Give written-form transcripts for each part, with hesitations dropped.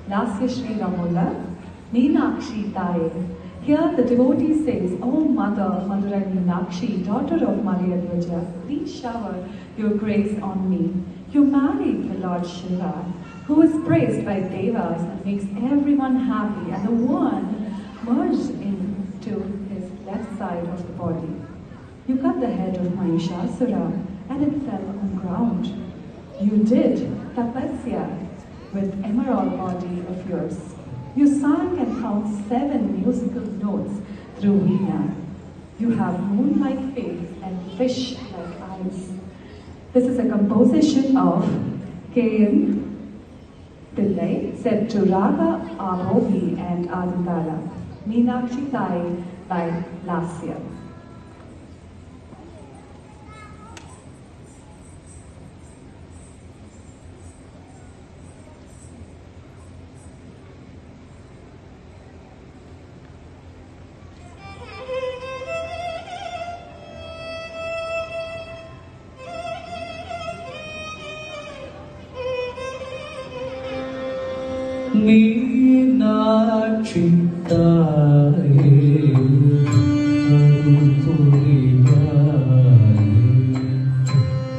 Lasya Shri Ramola, Meenakshi Taye. Here the devotee says, O Mother, Madurai Meenakshi, daughter of Madhyadwaja, please shower your grace on me. You married the Lord Shiva, who is praised by Devas and makes everyone happy, and the one merged into his left side of the body. You cut the head of Mahishasura and it fell on ground. You did tapasya with emerald body of yours. You sang and found 7 musical notes through Veena. You have moon-like face and fish-like eyes. This is a composition of K.N. Pillai set to Raga Abhogi and Aditala. Meenakshi Taye by Lasya. Meenakshi Taye,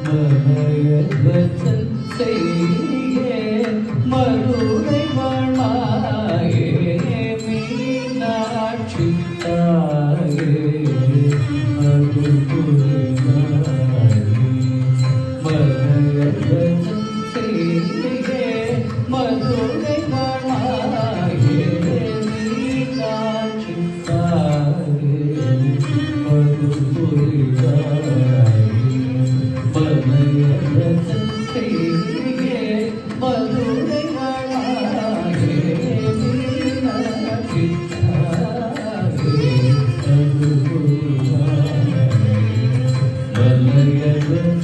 Madhyadwajan seiye, Madurai varmaye. Meenakshi Taye, Madhyadwajan seiye, Madurai varmaye. Meenakshi Taye, Madhyadwajan seiye, Madurai varmaye. Meenakshi Taye, Madhyadwajan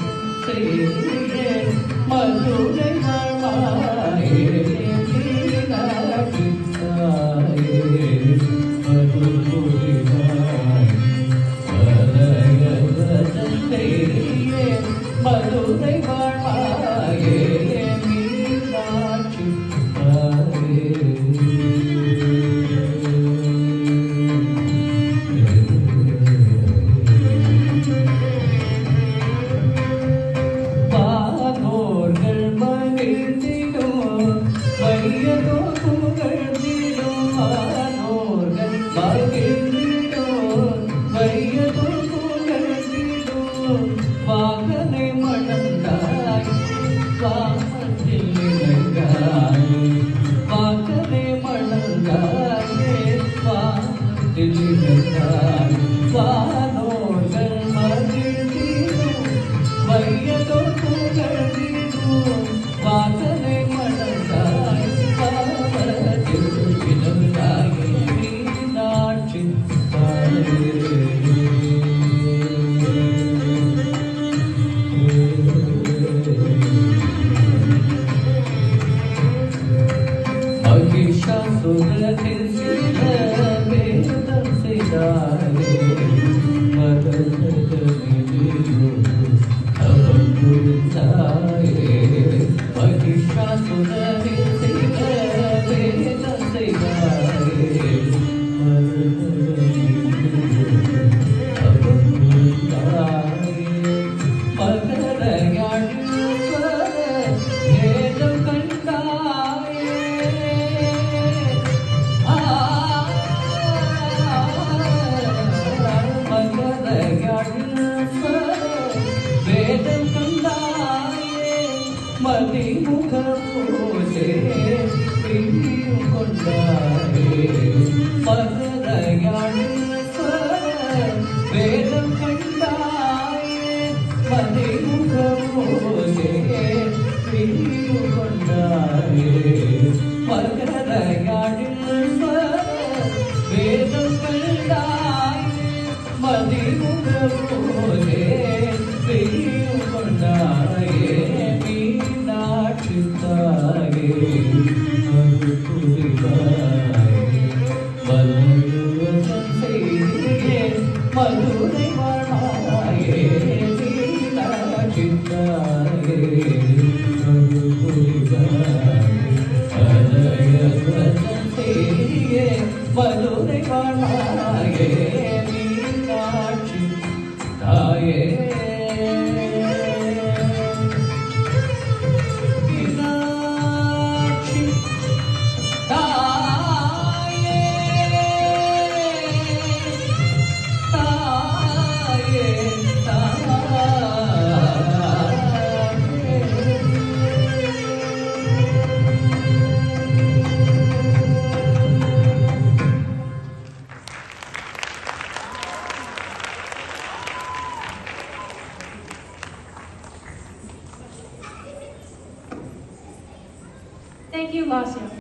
seiye, Madurai varmaye. Meenakshi Taye, Madhyadwajan seiye, Madurai varmaye. Meenakshi வானோர்கள் மகிழ்ந்திடும், வையதோ புகழ்ந்திடும். வானோர்கள் மகிழ்ந்திடும், வையதோ புகழ்ந்திடும். வாகனை மணந்தாய், வாசத்தில் இறங்காய். வாகனை மணந்தாயே, வாசத்தில் இறங்காய். வானோர்கள் மகிழ்ந்திடும், வையதோ புகழ்ந்திடும். வாசனை மணந்தாய், பாவத்தில் இறங்காயே. மீனாட்சி தாயே. மகிஷாசுரனின் சில வேதம் செய்தாரே, மதனிதிலோ அவன் புரிந்தாயே. மகிஷாசுரனின் சில வேதம் செய்தாரே, மதனிதிலோ அவன் புரிந்தாயே. மகரயாழ்வர வேதம் கண்டாயே. வேதம் கண்டாயே, மதிமுகமோசே பிரியும் கொண்டாயே. வேதம் கண்டாயே, மதிமுகமோசே பிரியும் கொண்டாயே. வேதம் கண்டாயே, மதிமுகமோசே பிரியும் கொண்டாயே. மீனாட்சி தாயே, மதுபுரிவாயே. மதுவசம் செய்தியே, மதுரை வாழ்வாயே. மீனாட்சி தாயே, மதுபுரிவாயே. வாழ்வாயே மீனாட்சி தாயே மீனாட்சி தாயே தாயே Thank you, Lasha.